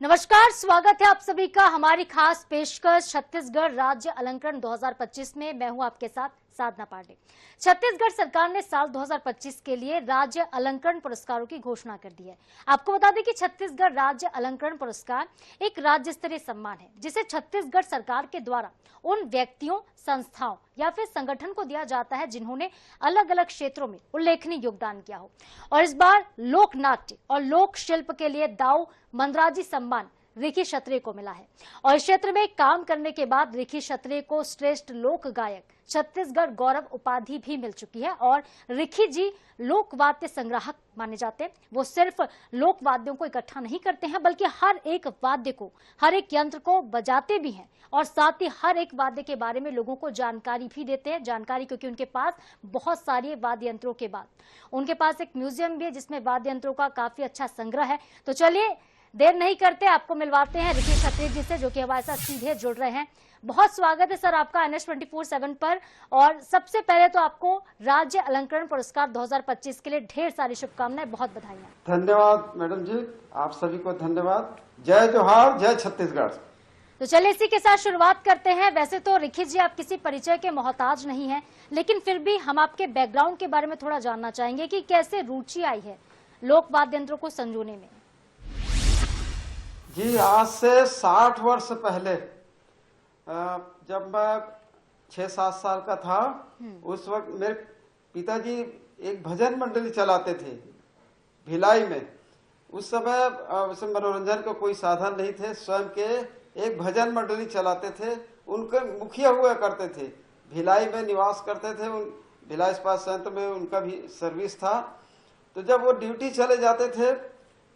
नमस्कार, स्वागत है आप सभी का हमारी खास पेशकश छत्तीसगढ़ राज्य अलंकरण 2025 में। मैं हूं आपके साथ साधना पांडे। छत्तीसगढ़ सरकार ने साल 2025 के लिए राज्य अलंकरण पुरस्कारों की घोषणा कर दी है। आपको बता दें कि छत्तीसगढ़ राज्य अलंकरण पुरस्कार एक राज्य स्तरीय सम्मान है जिसे छत्तीसगढ़ सरकार के द्वारा उन व्यक्तियों, संस्थाओं या फिर संगठन को दिया जाता है जिन्होंने अलग अलग क्षेत्रों में उल्लेखनीय योगदान किया हो। और इस बार लोक नाट्य और लोक शिल्प के लिए दाऊ मंदराजी सम्मान रिकी क्षत्रिय को मिला है। और इस क्षेत्र में काम करने के बाद रिकी क्षत्रिय को श्रेष्ठ लोक गायक छत्तीसगढ़ गौरव उपाधि भी मिल चुकी है। और रिकी जी लोक वाद्य संग्राहक माने जाते हैं। वो सिर्फ लोक वाद्यों को इकट्ठा नहीं करते हैं बल्कि हर एक वाद्य को, हर एक यंत्र को बजाते भी हैं और साथ ही हर एक वाद्य के बारे में लोगों को जानकारी भी देते हैं। जानकारी क्योंकि उनके पास बहुत सारे वाद्य यंत्रों के बाद उनके पास एक म्यूजियम भी है जिसमें वाद्य यंत्रों का काफी अच्छा संग्रह है। तो चलिए देर नहीं करते आपको मिलवाते हैं रिकी क्षत्रिय जी से, जो कि हमारे साथ सीधे जुड़ रहे हैं। बहुत स्वागत है सर आपका NH24/7 पर। और सबसे पहले तो आपको राज्य अलंकरण पुरस्कार 2025 के लिए ढेर सारी शुभकामनाएं, बहुत बधाइयां। धन्यवाद मैडम जी, आप सभी को धन्यवाद। जय जोहार, जय छत्तीसगढ़। तो चलिए इसी के साथ शुरुआत करते हैं। वैसे तो रिकी जी आप किसी परिचय के मोहताज नहीं हैं, लेकिन फिर भी हम आपके बैकग्राउंड के बारे में थोड़ा जानना चाहेंगे कि कैसे रुचि आई है लोक वाद्य यंत्रों को संजोने में। जी, आज से 60 वर्ष पहले जब मैं 6-7 साल का था, उस वक्त मेरे पिताजी एक भजन मंडली चलाते थे भिलाई में। उस समय मनोरंजन का कोई साधन नहीं थे, स्वयं के एक भजन मंडली चलाते थे। उनके मुखिया हुआ करते थे, भिलाई में निवास करते थे। भिलाई इस्पात संयंत्र में उनका भी सर्विस था। तो जब वो ड्यूटी चले जाते थे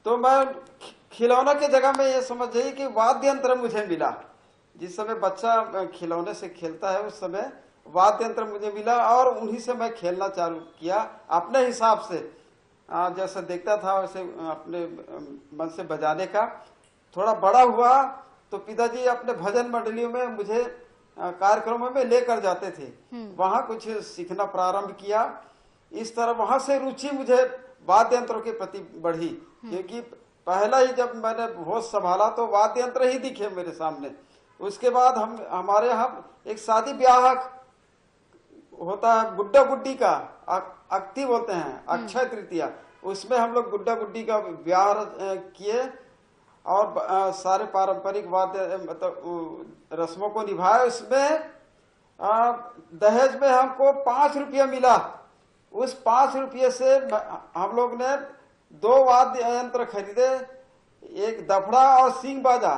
तो मैं खिलौना की जगह में ये समझ जाइए कि वाद्य यंत्र मुझे मिला। जिस समय बच्चा खिलौने से खेलता है उस समय वाद्य यंत्र मुझे मिला और उन्हीं से मैं खेलना चालू किया अपने हिसाब से। जैसे देखता था वैसे अपने मन से बजाने का। थोड़ा बड़ा हुआ तो पिताजी अपने भजन मंडलियों में मुझे कार्यक्रमों में लेकर जाते थे। वहां कुछ सीखना प्रारंभ किया। इस तरह वहां से रुचि मुझे वाद्य यंत्रों के प्रति बढ़ी, क्योंकि पहला ही जब मैंने होश संभाला तो वाद्य यंत्र ही दिखे मेरे सामने। उसके बाद हमारे यहाँ एक शादी ब्याह होता है, गुड्डा गुड्डी का अक्ति बोलते हैं, अक्षय तृतीया। उसमें हम लोग गुड्डा गुड्डी का ब्याह किए और सारे पारंपरिक वाद्य मतलब रस्मों को निभाए। उसमें दहेज में हमको 5 रुपया मिला। उस 5 रुपये से हम लोग ने 2 वाद्य यंत्र खरीदे, एक दफड़ा और सींग बाजा।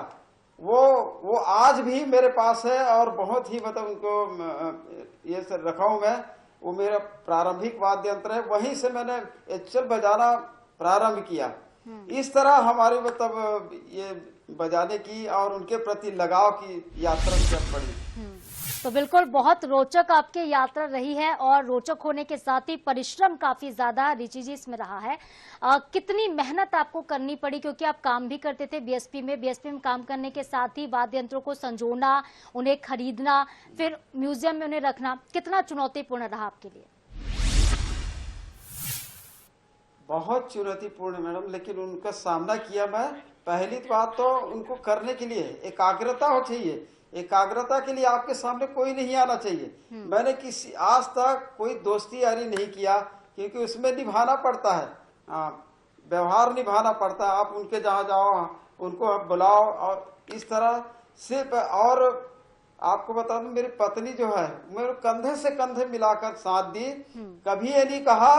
वो आज भी मेरे पास है और बहुत ही मतलब उनको ये सब रखा हूं मैं। वो मेरा प्रारंभिक वाद्य यंत्र है, वहीं से मैंने एचल बजाना प्रारंभ किया। इस तरह हमारी मतलब ये बजाने की और उनके प्रति लगाव की यात्रा चल पड़ी। तो बिल्कुल बहुत रोचक आपकी यात्रा रही है और रोचक होने के साथ ही परिश्रम काफी ज्यादा रिची जी इसमें रहा है। कितनी मेहनत आपको करनी पड़ी, क्योंकि आप काम भी करते थे बीएसपी में काम करने के साथ ही वाद्य यंत्रों को संजोना, उन्हें खरीदना, फिर म्यूजियम में उन्हें रखना कितना चुनौतीपूर्ण रहा आपके लिए? बहुत चुनौतीपूर्ण मैडम, लेकिन उनका सामना किया मैं। पहली बात तो उनको करने के लिए एकाग्रता हो चाहिए। एकाग्रता के लिए आपके सामने कोई नहीं आना चाहिए। मैंने किसी आज तक कोई दोस्ती यारी नहीं किया, क्योंकि उसमें निभाना पड़ता है, व्यवहार निभाना पड़ता है। आप उनके जहाँ जाओ उनको बुलाओ और इस तरह से। और आपको बता दूं, मेरी पत्नी जो है मेरे कंधे से कंधे मिलाकर साथ दी। कभी ये नहीं कहा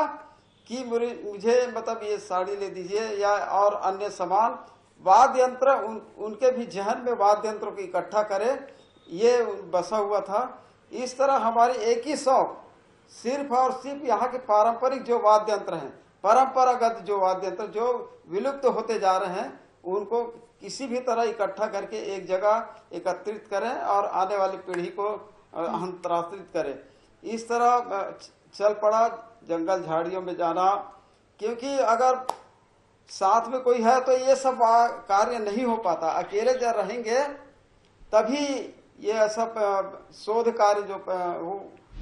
कि मुझे मतलब ये साड़ी ले दीजिए या और अन्य सामान। वाद्य यंत्र उनके भी जहन में वाद्य यंत्रों को इकट्ठा करे, ये बसा हुआ था। इस तरह हमारी एक ही शौक सिर्फ और सिर्फ यहाँ के पारंपरिक जो वाद्य यंत्र हैं, परंपरागत जो वाद्य यंत्र जो विलुप्त होते जा रहे हैं, उनको किसी भी तरह इकट्ठा करके एक जगह एकत्रित करें और आने वाली पीढ़ी को हस्तांतरित करें। इस तरह चल पड़ा जंगल झाड़ियों में जाना, क्योंकि अगर साथ में कोई है तो ये सब कार्य नहीं हो पाता। अकेले जब रहेंगे तभी ये सब शोध कार्य जो वो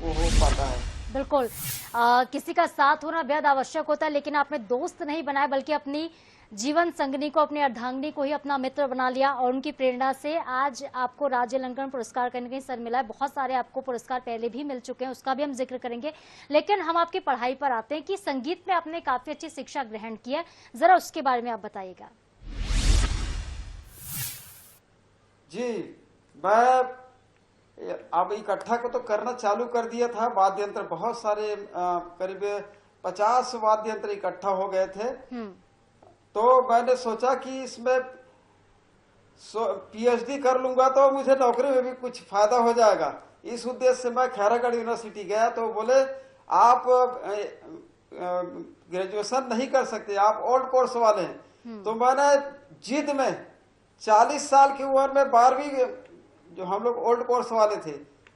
हो पाता है। बिल्कुल। किसी का साथ होना बेहद आवश्यक होता है, लेकिन आपने दोस्त नहीं बनाया बल्कि अपनी जीवन संगनी को, अपनी अर्धांगिनी को ही अपना मित्र बना लिया और उनकी प्रेरणा से आज आपको राज्य अलंकरण पुरस्कार करने का सर मिला है। बहुत सारे आपको पुरस्कार पहले भी मिल चुके हैं, उसका भी हम जिक्र करेंगे, लेकिन हम आपकी पढ़ाई पर आते हैं कि संगीत में आपने काफी अच्छी शिक्षा ग्रहण की है, जरा उसके बारे में आप बताइएगा। जी, मैं अब इकट्ठा को तो करना चालू कर दिया था। वाद्य यंत्र बहुत सारे, करीब 50 वाद्य यंत्र इकट्ठा हो गए थे। तो मैंने सोचा कि इसमें पीएचडी कर लूंगा तो मुझे नौकरी में भी कुछ फायदा हो जाएगा। इस उद्देश्य से मैं खैरागढ़ यूनिवर्सिटी गया, तो बोले आप ग्रेजुएशन नहीं कर सकते, आप ओल्ड कोर्स वाले हैं। तो मैंने जिद में 40 साल की उम्र में 12वीं, जो हम लोग ओल्ड कोर्स वाले थे,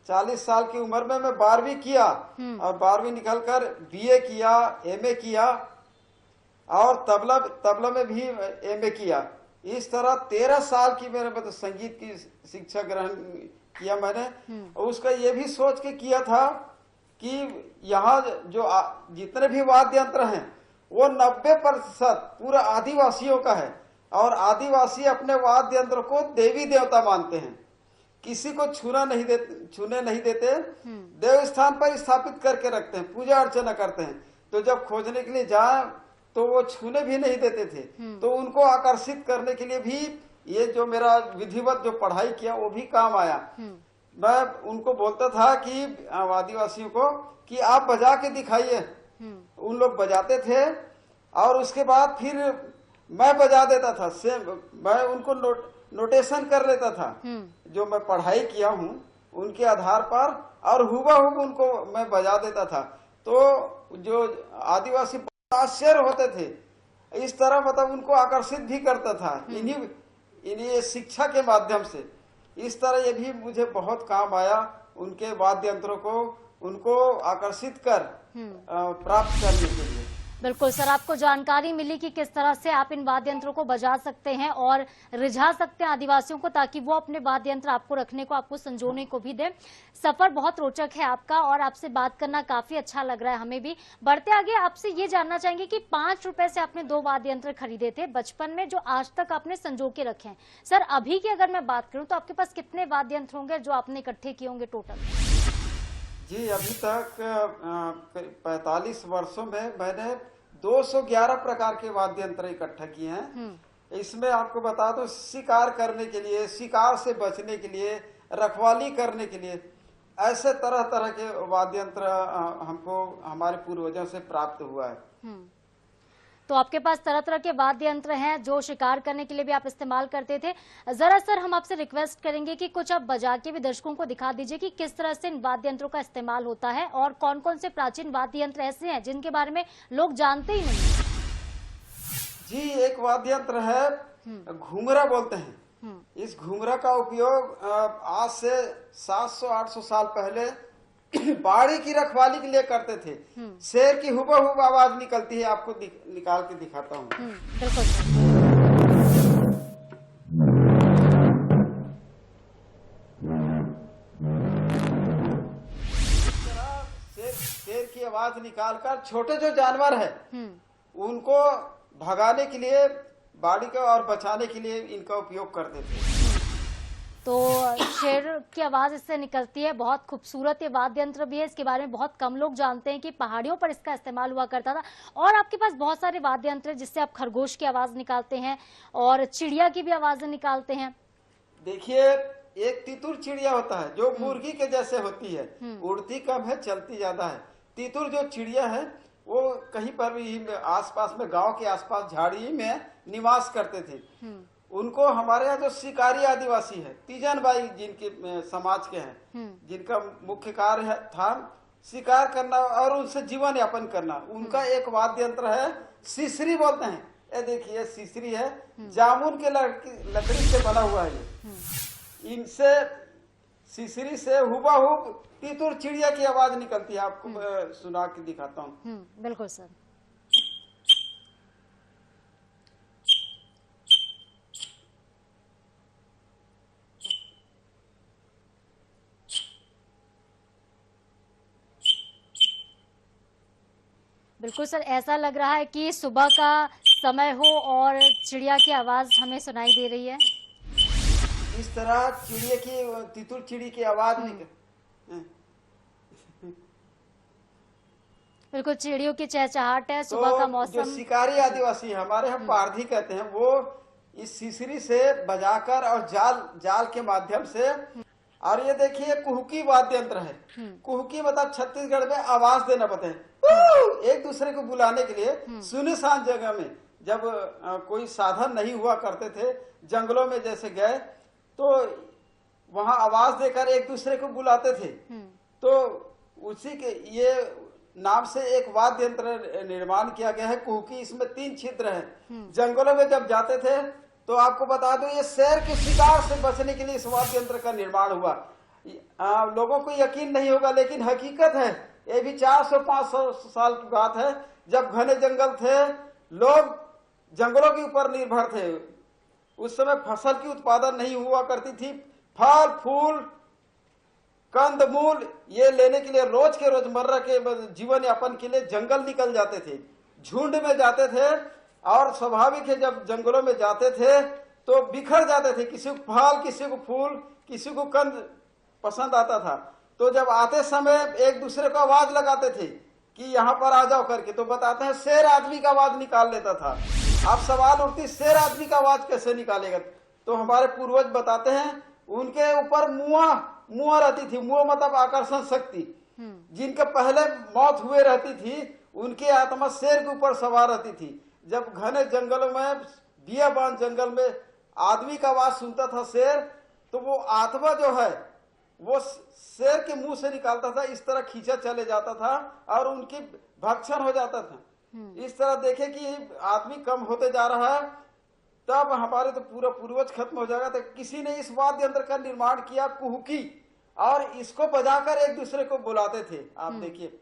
40 साल की उम्र में मैं 12वीं किया और 12वीं निकलकर बीए किया, एमए किया और तबला में भी एमए किया। इस तरह 13 साल की मेरे मतलब संगीत की शिक्षा ग्रहण किया मैंने। और उसका ये भी सोच के किया था कि यहाँ जो जितने भी वाद्य यंत्र हैं वो 90% पूरा आदिवासियों का है और आदिवासी अपने वाद्य यंत्र को देवी देवता मानते हैं, किसी को छूने नहीं देते, देव स्थान पर स्थापित करके रखते हैं, पूजा अर्चना करते हैं। तो जब खोजने के लिए जाए तो वो छूने भी नहीं देते थे। तो उनको आकर्षित करने के लिए भी ये जो मेरा विधिवत जो पढ़ाई किया वो भी काम आया। मैं उनको बोलता था कि आदिवासियों को कि आप बजा के दिखाइए। उन लोग बजाते थे और उसके बाद फिर मैं बजा देता था। मैं उनको नोटेशन कर लेता था जो मैं पढ़ाई किया हूँ उनके आधार पर, और हुबहू उनको मैं बजा देता था। तो जो आदिवासी आश्चर्य होते थे, इस तरह मतलब उनको आकर्षित भी करता था इन्हीं शिक्षा के माध्यम से। इस तरह ये भी मुझे बहुत काम आया, उनके वाद्य यंत्रों को उनको आकर्षित कर प्राप्त करने के लिए। बिल्कुल सर, आपको जानकारी मिली कि किस तरह से आप इन वाद्य यंत्रों को बजा सकते हैं और रिझा सकते हैं आदिवासियों को, ताकि वो अपने वाद्य यंत्र आपको रखने को, आपको संजोने को भी दे। सफर बहुत रोचक है आपका और आपसे बात करना काफी अच्छा लग रहा है हमें भी। बढ़ते आगे आपसे ये जानना चाहेंगे कि 5 रुपए से आपने 2 वाद्य यंत्र खरीदे थे बचपन में, जो आज तक आपने संजो के रखे हैं। सर अभी की अगर मैं बात करूं तो आपके पास कितने वाद्य यंत्र होंगे जो आपने इकट्ठे किए होंगे टोटल? जी, अभी तक 45 वर्षों में मैंने 211 प्रकार के वाद्य यंत्र इकट्ठा किए हैं। इसमें आपको बता दो, शिकार करने के लिए, शिकार से बचने के लिए, रखवाली करने के लिए, ऐसे तरह तरह के वाद्य यंत्र हमको हमारे पूर्वजों से प्राप्त हुआ है। तो आपके पास तरह तरह के वाद्य यंत्र हैं जो शिकार करने के लिए भी आप इस्तेमाल करते थे। जरा सर हम आपसे रिक्वेस्ट करेंगे कि कुछ आप बजा के भी दर्शकों को दिखा दीजिए कि किस तरह से इन वाद्य यंत्रों का इस्तेमाल होता है और कौन कौन से प्राचीन वाद्य यंत्र ऐसे हैं जिनके बारे में लोग जानते ही नहीं। जी, एक वाद्य यंत्र है घुंघरा बोलते हैं। इस घुंघरा का उपयोग आज से 700-800 साल पहले बाड़ी की रखवाली के लिए करते थे। शेर की हुबहू आवाज निकलती है, आपको निकाल के दिखाता हूँ। बिल्कुल। शेर की आवाज निकालकर छोटे जो जानवर है उनको भगाने के लिए, बाड़ी को और बचाने के लिए इनका उपयोग करते थे। तो शेर की आवाज इससे निकलती है। बहुत खूबसूरत ये वाद्य यंत्र भी है, इसके बारे में बहुत कम लोग जानते हैं कि पहाड़ियों पर इसका इस्तेमाल हुआ करता था। और आपके पास बहुत सारे वाद्य यंत्र है जिससे आप खरगोश की आवाज निकालते हैं और चिड़िया की भी आवाजें निकालते हैं। देखिए, एक तितुर चिड़िया होता है जो मुर्गी के जैसे होती है, उड़ती कम है, चलती ज्यादा है। तितुर जो चिड़िया है वो कहीं पर भी आसपास में, गांव के आसपास झाड़ी में निवास करते थे। उनको हमारे यहाँ जो शिकारी आदिवासी है, तीजन बाई जिनके समाज के हैं, जिनका मुख्य कार्य था शिकार करना और उनसे जीवन यापन करना, उनका एक वाद्य यंत्र है सिसरी बोलते हैं। ये देखिए सिसरी है, जामुन के लकड़ी से बना हुआ है ये। इनसे सिसरी से हुबहू तितुर चिड़िया की आवाज निकलती है। आपको सुना के दिखाता हूँ। बिल्कुल सर। बिल्कुल सर, ऐसा लग रहा है कि सुबह का समय हो और चिड़िया की आवाज हमें सुनाई दे रही है। इस तरह चिड़िया की, तितुर चिड़ी की आवाज निकल। बिल्कुल चिड़ियों की चहचहाट है, सुबह का तो जो मौसम। शिकारी आदिवासी है, हमारे यहाँ पारधी कहते हैं, वो इस सिसरी से बजाकर और जाल के माध्यम से, और ये देखिए कुहुकी वाद्य यंत्र है। कुहुकी मतलब छत्तीसगढ़ में आवाज देना पड़ता है, एक दूसरे को बुलाने के लिए। सुनसान जगह में जब कोई साधन नहीं हुआ करते थे, जंगलों में जैसे गए तो वहां आवाज देकर एक दूसरे को बुलाते थे। तो उसी के ये नाम से एक वाद्य यंत्र निर्माण किया गया है, कुहुकी। इसमें 3 छिद्र हैं। जंगलों में जब जाते थे तो आपको बता दूं, ये शेर के शिकार से बचने के लिए इस वाद्य यंत्र का निर्माण हुआ। लोगों को यकीन नहीं होगा, लेकिन हकीकत है। ये भी 400-500 साल की बात है, जब घने जंगल थे, लोग जंगलों के ऊपर निर्भर थे। उस समय फसल की उत्पादन नहीं हुआ करती थी। फल फूल कंदमूल ये लेने के लिए रोज के रोजमर्रा के जीवन यापन के लिए जंगल निकल जाते थे, झुंड में जाते थे। और स्वाभाविक है, जब जंगलों में जाते थे तो बिखर जाते थे। किसी को फल, किसी को फूल, किसी को कंद पसंद आता था। तो जब आते समय एक दूसरे को आवाज लगाते थे कि यहाँ पर आ जाओ करके, तो बताते हैं शेर आदमी का आवाज निकाल लेता था। आप सवाल उठती, शेर आदमी का आवाज कैसे निकालेगा? तो हमारे पूर्वज बताते हैं, उनके ऊपर मुआ रहती थी। मुआ मतलब आकर्षण शक्ति। जिनके पहले मौत हुए रहती थी, उनकी आत्मा शेर के ऊपर सवार रहती थी। जब घने जंगलों में, बियाबान जंगल में आदमी का आवाज सुनता था शेर, तो वो आत्मा जो है वो शेर के मुंह से निकालता था, इस तरह खींचा चले जाता था और उनकी भक्षण हो जाता था। इस तरह देखे कि आदमी कम होते जा रहा है, तब हमारे तो पूरा पूर्वज खत्म हो जाएगा। तो किसी ने इस वाद्य यंत्र का निर्माण किया, कुहुकी, और इसको बजाकर एक दूसरे को बुलाते थे। आप देखिए,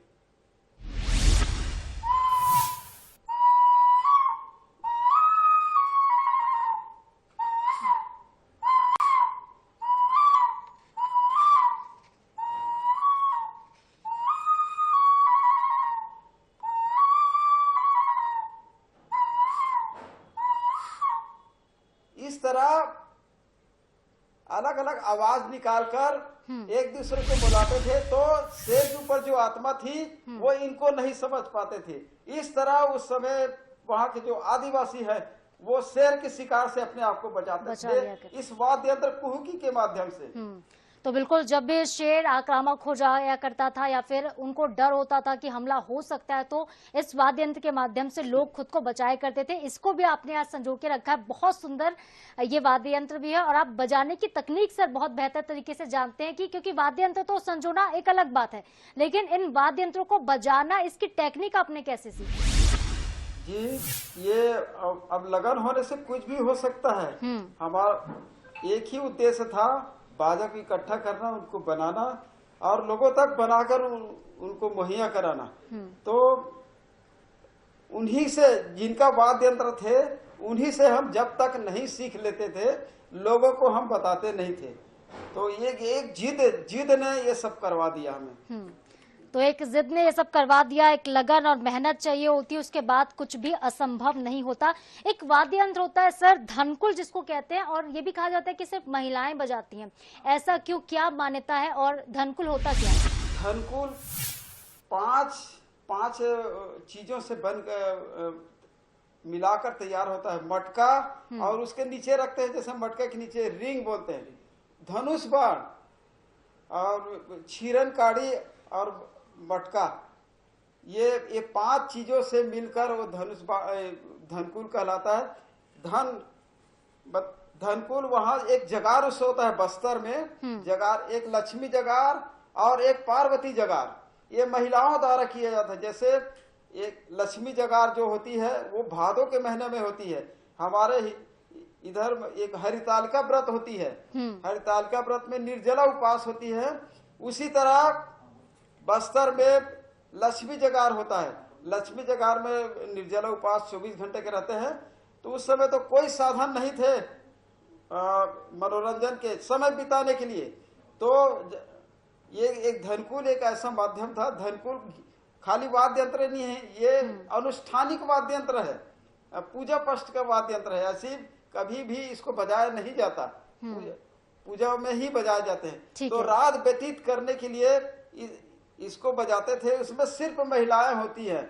इस तरह अलग अलग आवाज निकालकर एक दूसरे को बुलाते थे। तो शेर के ऊपर जो आत्मा थी वो इनको नहीं समझ पाते थे। इस तरह उस समय वहां के जो आदिवासी है वो शेर के शिकार से अपने आप को बचाते थे, इस वाद्य यंत्र कुहुकी के माध्यम से। तो बिल्कुल, जब भी शेर आक्रामक हो जाया करता था या फिर उनको डर होता था कि हमला हो सकता है, तो इस वाद्य यंत्र के माध्यम से लोग खुद को बचाया करते थे। इसको भी आपने आज संजो के रखा है, बहुत सुंदर ये वाद्य यंत्र भी है। और आप बजाने की तकनीक सर बहुत बेहतर तरीके से जानते हैं, कि क्योंकि वाद्य यंत्र तो संजोना एक अलग बात है, लेकिन इन वाद्य यंत्रों को बजाना, इसकी टेक्निक आपने कैसे सीखी? जी, ये अब लगन होने से कुछ भी हो सकता है। हमारा एक ही उद्देश्य था, बाजा को इकट्ठा करना, उनको बनाना और लोगों तक बनाकर उनको मुहैया कराना। तो उन्हीं से, जिनका वाद्य यंत्र थे, उन्हीं से हम जब तक नहीं सीख लेते थे, लोगों को हम बताते नहीं थे। तो एक जिद ने ये सब करवा दिया हमें। तो एक जिद ने ये सब करवा दिया, एक लगन और मेहनत चाहिए होती है, उसके बाद कुछ भी असंभव नहीं होता। एक वाद्य यंत्र होता है सर धनकुल, जिसको कहते हैं, और ये भी कहा जाता है कि सिर्फ महिलाएं बजाती हैं। ऐसा क्यों, क्या मान्यता है, और धनकुल होता क्या है? धनकुल पांच चीजों से बनकर मिलाकर तैयार होता है। मटका, और उसके नीचे रखते हैं, जैसे मटका के नीचे रिंग बोलते हैं, धनुष बाण और छीरन काड़ी और मटका। ये 5 चीजों से मिलकर वो धनकुल कहलाता है। धनकुल वहां एक जगार उससे होता है बस्तर में। जगार, एक लक्ष्मी जगार और एक पार्वती जगार, ये महिलाओं द्वारा किया जाता है। जैसे एक लक्ष्मी जगार जो होती है वो भादों के महीने में होती है। हमारे इधर एक हरितालिका व्रत होती है, हरितालिका व्रत में निर्जला उपवास होती है। उसी तरह बस्तर में लक्ष्मी जगार होता है। लक्ष्मी जगार में निर्जला उपवास 24 घंटे के रहते हैं। तो उस समय तो कोई साधन नहीं थे मनोरंजन के, समय बिताने के लिए। तो ये एक धनकुल एक ऐसा माध्यम था। धनकुल खाली वाद्य यंत्र नहीं है, ये अनुष्ठानिक वाद्य यंत्र है, पूजा पष्ट का वाद्य यंत्र है। ऐसी कभी भी इसको बजाया नहीं जाता, पूजा में ही बजाए जाते हैं। तो रात व्यतीत करने के लिए इसको बजाते थे। उसमें सिर्फ महिलाएं होती है,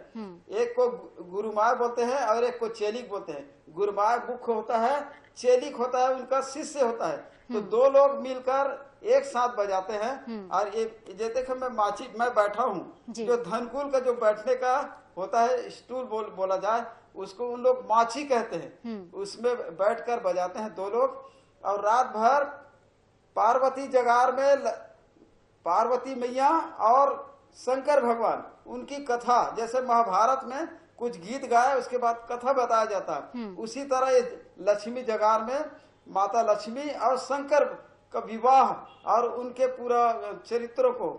एक को गुरुमाय बोलते हैं और एक को चेलिक बोलते हैं। गुरुमाय मुख्य होता है, चेलिक होता है उनका शिष्य होता है। तो दो लोग मिलकर एक साथ बजाते हैं। और ये देखो मैं बैठा हूँ, जो धनकुल का जो बैठने का होता है स्टूल बोला जाए, उसको उन लोग माची कहते हैं। उसमें बैठकर बजाते हैं दो लोग। और रात भर पार्वती जगार में पार्वती मैया और शंकर भगवान उनकी कथा, जैसे महाभारत में कुछ गीत गाए उसके बाद कथा बताया जाता है, उसी तरह ये लक्ष्मी जगार में माता लक्ष्मी और शंकर का विवाह और उनके पूरा चरित्रों को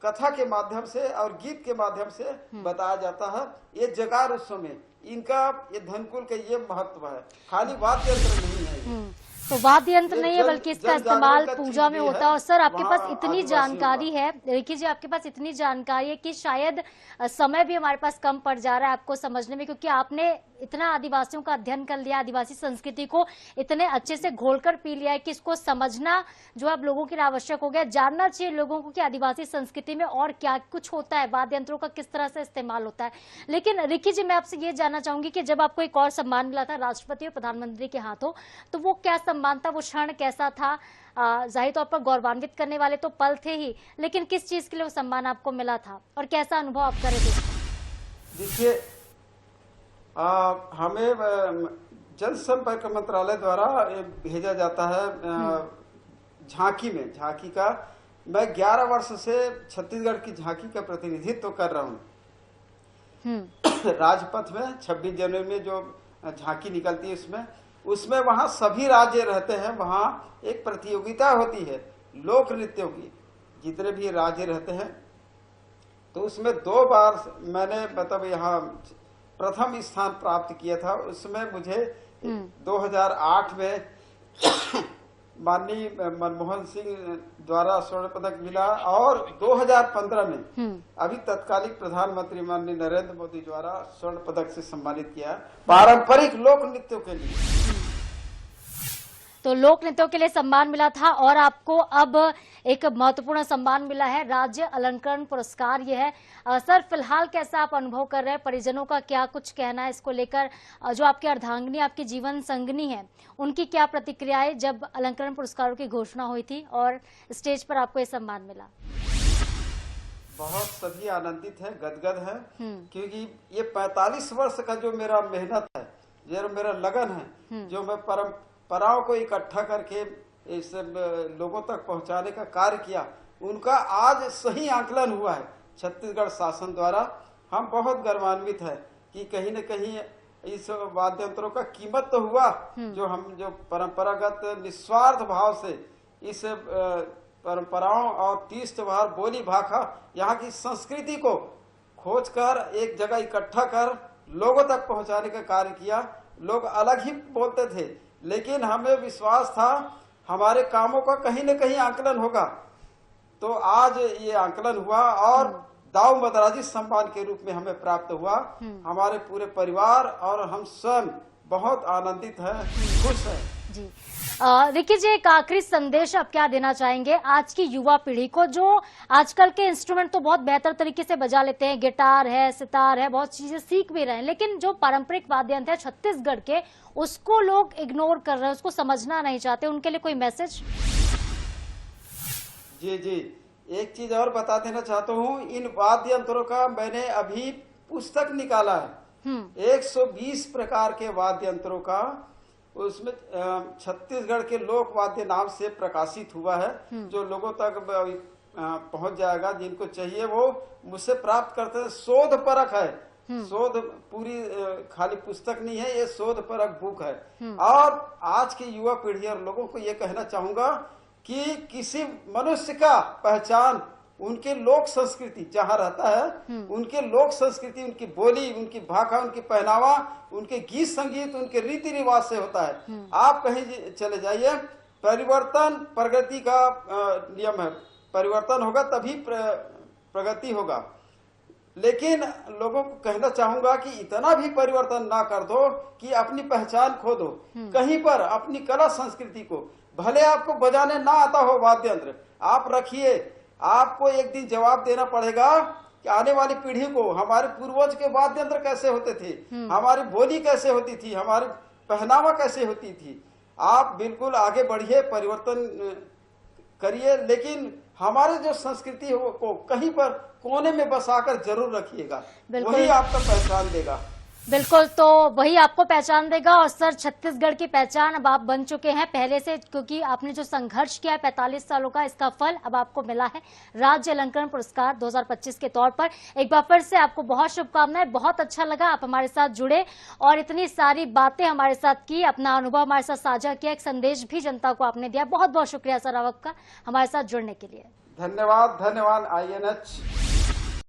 कथा के माध्यम से और गीत के माध्यम से बताया जाता है। ये जगार उत्सव में इनका, ये धनकुल का ये महत्व है, खाली वाद्य यंत्र नहीं है। तो वाद्य यंत्र नहीं है बल्कि इसका इस्तेमाल पूजा में होता है। और सर आपके पास इतनी जानकारी है, देखिए जी आपके पास इतनी जानकारी है कि शायद समय भी हमारे पास कम पड़ जा रहा है आपको समझने में, क्योंकि आपने इतना आदिवासियों का अध्ययन कर लिया, आदिवासी संस्कृति को इतने अच्छे से घोलकर पी लिया है कि इसको समझना जो अब लोगों के लिए आवश्यक हो गया। जानना चाहिए लोगों को कि आदिवासी संस्कृति में और क्या कुछ होता है, वाद्य यंत्रों का किस तरह से इस्तेमाल होता है। लेकिन रिकी जी, मैं आपसे ये जानना चाहूंगी कि जब आपको एक और सम्मान मिला था राष्ट्रपति और प्रधानमंत्री के हाथों, तो वो क्या सम्मान था, वो क्षण कैसा था? जाहिर तौर पर गौरवान्वित करने वाले तो पल थे ही, लेकिन किस चीज के लिए वो सम्मान आपको मिला था और कैसा अनुभव आप कर रहे थे? देखिए, हमें जल संपर्क मंत्रालय द्वारा भेजा जाता है झांकी में। झांकी का मैं 11 वर्ष से छत्तीसगढ़ की झांकी का प्रतिनिधित्व कर रहा हूँ। राजपथ में 26 जनवरी में जो झांकी निकलती है उसमें वहाँ सभी राज्य रहते हैं। वहाँ एक प्रतियोगिता होती है लोक नृत्यों की, जितने भी राज्य रहते हैं। तो उसमें 2 बार मैंने मतलब यहाँ प्रथम स्थान प्राप्त किया था। उसमें मुझे 2008 में माननीय मनमोहन सिंह द्वारा स्वर्ण पदक मिला और 2015 में अभी तत्कालीन प्रधानमंत्री माननीय नरेंद्र मोदी द्वारा स्वर्ण पदक से सम्मानित किया पारंपरिक लोक नृत्यों के लिए। तो लोक नृत्यों के लिए सम्मान मिला था और आपको अब एक महत्वपूर्ण सम्मान मिला है, राज्य अलंकरण पुरस्कार। यह है सर, फिलहाल कैसा आप अनुभव कर रहे हैं? परिजनों का क्या कुछ कहना है इसको लेकर? जो आपकी अर्धांगिनी, आपकी जीवन संगनी है, उनकी क्या प्रतिक्रियाएं जब अलंकरण पुरस्कारों की घोषणा हुई थी और स्टेज पर आपको ये सम्मान मिला? बहुत सभी आनंदित है, गदगद है, क्योंकि ये 45 वर्ष का जो मेरा मेहनत है, जो मेरा लगन है, जो मैं परंपराओं को इकट्ठा करके इस लोगों तक पहुंचाने का कार्य किया, उनका आज सही आकलन हुआ है छत्तीसगढ़ शासन द्वारा। हम बहुत गर्वान्वित है कि कहीं न कहीं इस वाद्य यंत्रों का कीमत तो हुआ, जो परंपरागत निस्वार्थ भाव से इस परंपराओं और तीज त्योहार, बोली भाषा, यहाँ की संस्कृति को खोज कर एक जगह इकट्ठा कर लोगों तक पहुंचाने का कार्य किया। लोग अलग ही बोलते थे, लेकिन हमें विश्वास था हमारे कामों का कहीं न कहीं आकलन होगा। तो आज ये आकलन हुआ और दाऊ मदराजी सम्मान के रूप में हमें प्राप्त हुआ। हमारे पूरे परिवार और हम स्वयं बहुत आनंदित हैं, खुश हैं जी। रिकी जी, एक आखिरी संदेश आप क्या देना चाहेंगे आज की युवा पीढ़ी को, जो आजकल के इंस्ट्रूमेंट तो बहुत बेहतर तरीके से बजा लेते हैं, गिटार है, सितार है, बहुत चीजें सीख भी रहे हैं, लेकिन जो पारंपरिक वाद्य यंत्र है छत्तीसगढ़ के, उसको लोग इग्नोर कर रहे हैं, उसको समझना नहीं चाहते, उनके लिए कोई मैसेज? जी, एक चीज और बता देना चाहता हूँ। इन वाद्य यंत्रों का मैंने अभी पुस्तक निकाला है, 120 प्रकार के वाद्य यंत्रों का, उसमें छत्तीसगढ़ के लोक वाद्य नाम से प्रकाशित हुआ है, जो लोगों तक पहुंच जाएगा। जिनको चाहिए वो मुझसे प्राप्त करते हैं। शोध परक है, शोध पूरी खाली पुस्तक नहीं है, ये शोध परक बुक है। और आज की युवा पीढ़ी और लोगों को ये कहना चाहूंगा कि किसी मनुष्य का पहचान उनके लोक संस्कृति जहाँ रहता है, उनके लोक संस्कृति, उनकी बोली, उनकी भाषा, उनकी पहनावा, उनके गीत संगीत, उनके रीति रिवाज से होता है। आप कहीं चले जाइए, परिवर्तन प्रगति का नियम है। परिवर्तन होगा तभी प्रगति होगा। लेकिन लोगों को कहना चाहूंगा कि इतना भी परिवर्तन ना कर दो कि अपनी पहचान खो दो। कहीं पर अपनी कला संस्कृति को, भले आपको बजाने ना आता हो वाद्य यंत्र, आप रखिए। आपको एक दिन जवाब देना पड़ेगा कि आने वाली पीढ़ी को हमारे पूर्वज के वाद्य यंत्र कैसे होते थे, हमारी बोली कैसे होती थी, हमारी पहनावा कैसे होती थी। आप बिल्कुल आगे बढ़िए, परिवर्तन करिए, लेकिन हमारे जो संस्कृति है को कहीं पर कोने में बसाकर जरूर रखिएगा, वही आपका पहचान देगा। बिल्कुल, तो वही आपको पहचान देगा। और सर, छत्तीसगढ़ की पहचान अब आप बन चुके हैं पहले से, क्योंकि आपने जो संघर्ष किया है 45 सालों का, इसका फल अब आपको मिला है राज्य अलंकरण पुरस्कार 2025 के तौर पर। एक बार फिर से आपको बहुत शुभकामनाएं। बहुत अच्छा लगा आप हमारे साथ जुड़े और इतनी सारी बातें हमारे साथ की, अपना अनुभव हमारे साथ साझा किया, एक संदेश भी जनता को आपने दिया। बहुत बहुत शुक्रिया सर आपका हमारे साथ जुड़ने के लिए। धन्यवाद। धन्यवाद INH।